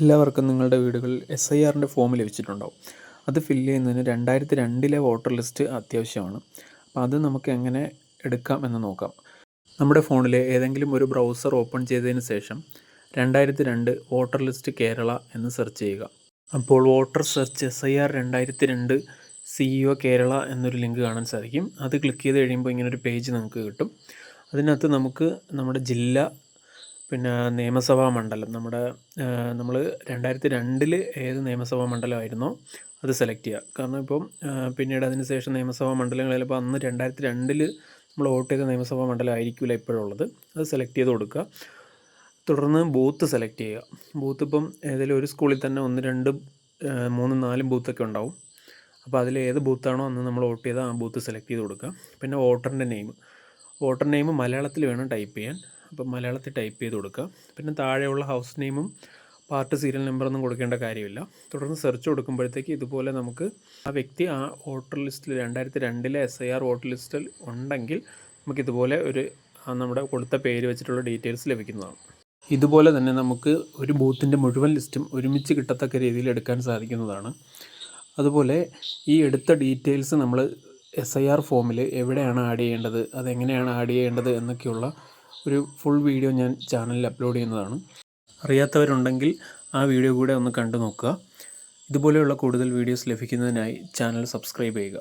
എല്ലാവർക്കും നിങ്ങളുടെ വീടുകളിൽ SIRൻ്റെ ഫോം ലഭിച്ചിട്ടുണ്ടാവും. അത് ഫില്ല് ചെയ്യുന്നതിന് 2002 വോട്ടർ ലിസ്റ്റ് അത്യാവശ്യമാണ്. അപ്പോൾ അത് നമുക്ക് എങ്ങനെ എടുക്കാം എന്ന് നോക്കാം. നമ്മുടെ ഫോണിലെ ഏതെങ്കിലും ഒരു ബ്രൗസർ ഓപ്പൺ ചെയ്തതിന് ശേഷം 2002 വോട്ടർ ലിസ്റ്റ് കേരള എന്ന് സെർച്ച് ചെയ്യുക. അപ്പോൾ voter search SIR 2002 CEO Kerala എന്നൊരു ലിങ്ക് കാണാൻ സാധിക്കും. അത് ക്ലിക്ക് ചെയ്ത് കഴിയുമ്പോൾ ഇങ്ങനൊരു പേജ് നമുക്ക് കിട്ടും. അതിനകത്ത് നമുക്ക് നമ്മുടെ ജില്ല, പിന്നെ നിയമസഭാ മണ്ഡലം, നമ്മൾ 2002 ഏത് നിയമസഭാ മണ്ഡലമായിരുന്നോ അത് സെലക്ട് ചെയ്യുക. കാരണം ഇപ്പം പിന്നീട് അതിന് ശേഷം നിയമസഭാ മണ്ഡലങ്ങൾ ചിലപ്പോൾ അന്ന് 2002 നമ്മൾ വോട്ട് ചെയ്ത നിയമസഭാ മണ്ഡലം ആയിരിക്കില്ല ഇപ്പോഴുള്ളത്. അത് സെലക്ട് ചെയ്ത് കൊടുക്കുക. തുടർന്ന് ബൂത്ത് സെലക്ട് ചെയ്യുക. ബൂത്ത് ഇപ്പം ഏതെങ്കിലും ഒരു സ്കൂളിൽ തന്നെ 1, 2, 3, 4 ബൂത്തൊക്കെ ഉണ്ടാവും. അപ്പോൾ അതിൽ ഏത് ബൂത്താണോ അന്ന് നമ്മൾ വോട്ട് ചെയ്താൽ ആ ബൂത്ത് സെലക്ട് ചെയ്ത് കൊടുക്കുക. പിന്നെ വോട്ടർ നെയിം മലയാളത്തിൽ വേണം ടൈപ്പ് ചെയ്യാൻ. അപ്പം മലയാളത്തിൽ ടൈപ്പ് ചെയ്ത് കൊടുക്കുക. പിന്നെ താഴെയുള്ള ഹൗസ് നെയിമും പാർട്ട് സീരിയൽ നമ്പറൊന്നും കൊടുക്കേണ്ട കാര്യമില്ല. തുടർന്ന് സെർച്ച് കൊടുക്കുമ്പോഴത്തേക്ക് ഇതുപോലെ നമുക്ക് ആ വ്യക്തി ആ വോട്ടർ ലിസ്റ്റിൽ 2002 SIR വോട്ടർ ലിസ്റ്റിൽ ഉണ്ടെങ്കിൽ നമുക്കിതുപോലെ നമ്മുടെ കൊടുത്ത പേര് വെച്ചിട്ടുള്ള ഡീറ്റെയിൽസ് ലഭിക്കുന്നതാണ്. ഇതുപോലെ തന്നെ നമുക്ക് ഒരു ബൂത്തിൻ്റെ മുഴുവൻ ലിസ്റ്റും ഒരുമിച്ച് കിട്ടത്തക്ക രീതിയിൽ എടുക്കാൻ സാധിക്കുന്നതാണ്. അതുപോലെ ഈ എടുത്ത ഡീറ്റെയിൽസ് നമ്മൾ SIR ഫോമിൽ എവിടെയാണ് ആഡ് ചെയ്യേണ്ടത്, അതെങ്ങനെയാണ് ആഡ് ചെയ്യേണ്ടത് എന്നൊക്കെയുള്ള ഒരു ഫുൾ വീഡിയോ ഞാൻ ചാനലിൽ അപ്ലോഡ് ചെയ്യുന്നതാണ്. അറിയാത്തവരുണ്ടെങ്കിൽ ആ വീഡിയോ കൂടെ ഒന്ന് കണ്ടു നോക്കുക. ഇതുപോലെയുള്ള കൂടുതൽ വീഡിയോസ് ലഭിക്കുന്നതിനായി ചാനൽ സബ്സ്ക്രൈബ് ചെയ്യുക.